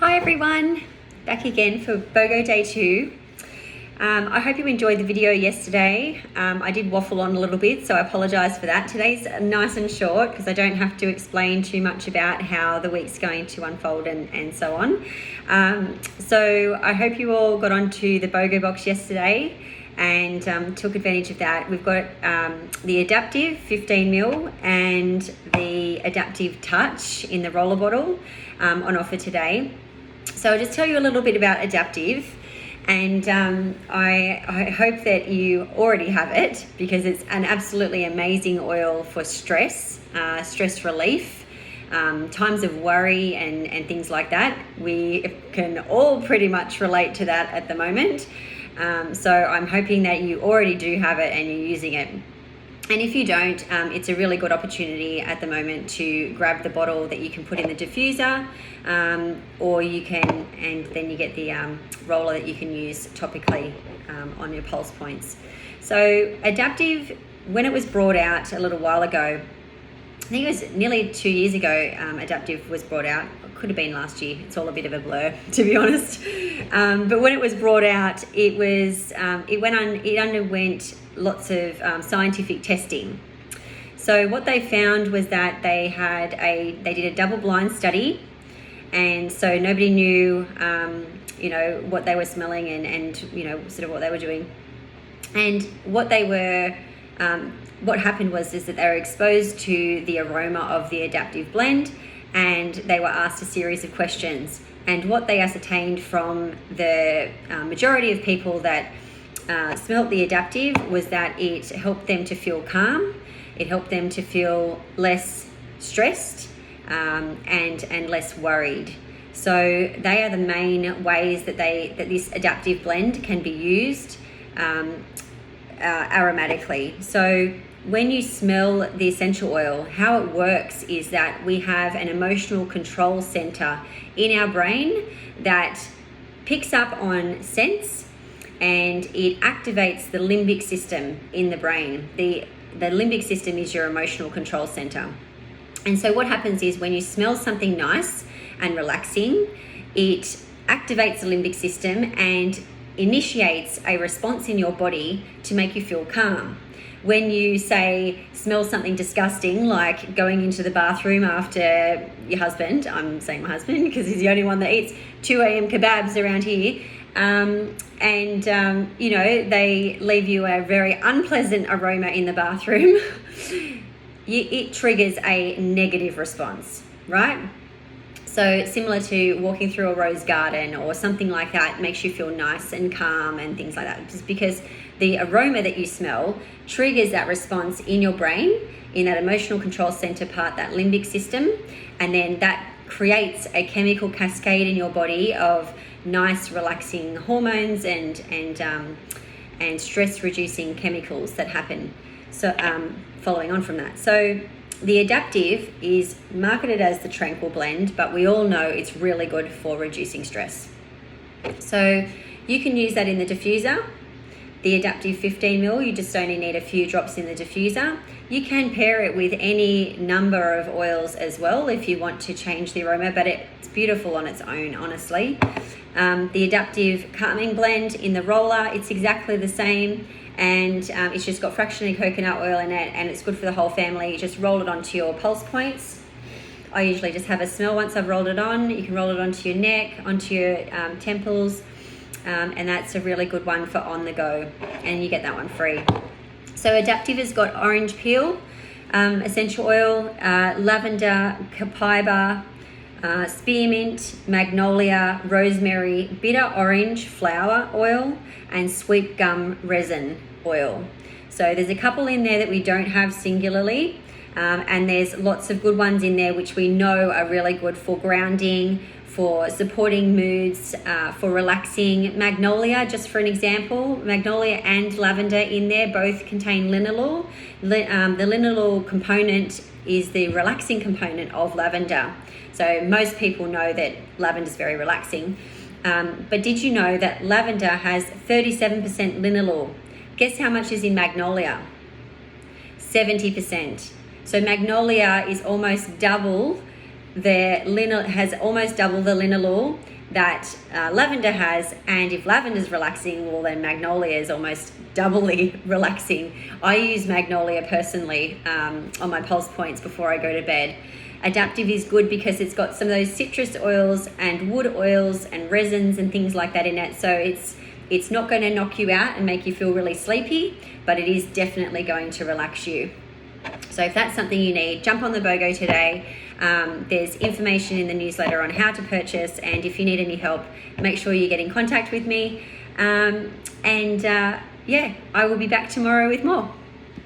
Hi everyone, back again for BOGO Day 2. I hope you enjoyed the video yesterday. I did waffle on a little bit, so I apologise for that. Today's nice and short because I don't have to explain too much about how the week's going to unfold and so on. So I hope you all got onto the BOGO box yesterday and took advantage of that. We've got the Adaptiv 15ml and the Adaptiv Touch in the roller bottle on offer today. So I'll just tell you a little bit about Adaptiv, and I hope that you already have it because it's an absolutely amazing oil for stress relief, times of worry and things like that. We can all pretty much relate to that at the moment. So I'm hoping that you already do have it and you're using it. And if you don't, it's a really good opportunity at the moment to grab the bottle that you can put in the diffuser, or you can, and then you get the roller that you can use topically on your pulse points. So Adaptiv, when it was brought out a little while ago, I think it was nearly 2 years ago, Adaptiv was brought out. It could have been last year. It's all a bit of a blur, to be honest. But when it was brought out, it underwent lots of scientific testing. So what they found was that they did a double-blind study, and so nobody knew, what they were smelling and sort of what they were doing. And what happened was that they were exposed to the aroma of the Adaptiv blend, and they were asked a series of questions. And what they ascertained from the majority of people that smelt the Adaptiv was that it helped them to feel calm, it helped them to feel less stressed and less worried. So they are the main ways that this Adaptiv blend can be used aromatically. So when you smell the essential oil, how it works is that we have an emotional control center in our brain that picks up on scents, and it activates the limbic system in the brain. The limbic system is your emotional control center. And so what happens is when you smell something nice and relaxing, it activates the limbic system and initiates a response in your body to make you feel calm. When you smell something disgusting, like going into the bathroom after your husband, I'm saying my husband because he's the only one that eats 2 a.m. kebabs around here, they leave you a very unpleasant aroma in the bathroom, it triggers a negative response, right? So similar to walking through a rose garden or something like that makes you feel nice and calm and things like that, just because the aroma that you smell triggers that response in your brain, in that emotional control center part, that limbic system, and then that creates a chemical cascade in your body of nice relaxing hormones and stress reducing chemicals that happen. So following on from that, so the Adaptiv is marketed as the tranquil blend, but we all know it's really good for reducing stress. So you can use that in the diffuser. The Adaptiv 15ml, you just only need a few drops in the diffuser. You can pair it with any number of oils as well if you want to change the aroma, but it's beautiful on its own, honestly. The Adaptiv calming blend in the roller, it's exactly the same, and it's just got fractionally coconut oil in it, and it's good for the whole family. You just roll it onto your pulse points. I usually just have a smell once I've rolled it on. You can roll it onto your neck, onto your temples, and that's a really good one for on the go, and you get that one free. So Adaptiv has got orange peel, essential oil, lavender, copaiba, spearmint, magnolia, rosemary, bitter orange flower oil, and sweet gum resin oil. So there's a couple in there that we don't have singularly, and there's lots of good ones in there which we know are really good for grounding, for supporting moods, for relaxing. Magnolia, just for an example, magnolia and lavender in there both contain linalool. The linalool component is the relaxing component of lavender. So most people know that lavender is very relaxing. But did you know that lavender has 37% linalool? Guess how much is in magnolia? 70%. So magnolia is almost double Their has almost double the linalool that lavender has, and if lavender is relaxing, well then magnolia is almost doubly relaxing. I use magnolia personally on my pulse points before I go to bed. Adaptiv is good because it's got some of those citrus oils and wood oils and resins and things like that in it, so it's not going to knock you out and make you feel really sleepy, but it is definitely going to relax you. So if that's something you need, jump on the BOGO today. There's information in the newsletter on how to purchase, and if you need any help, make sure you get in contact with me. Yeah, I will be back tomorrow with more.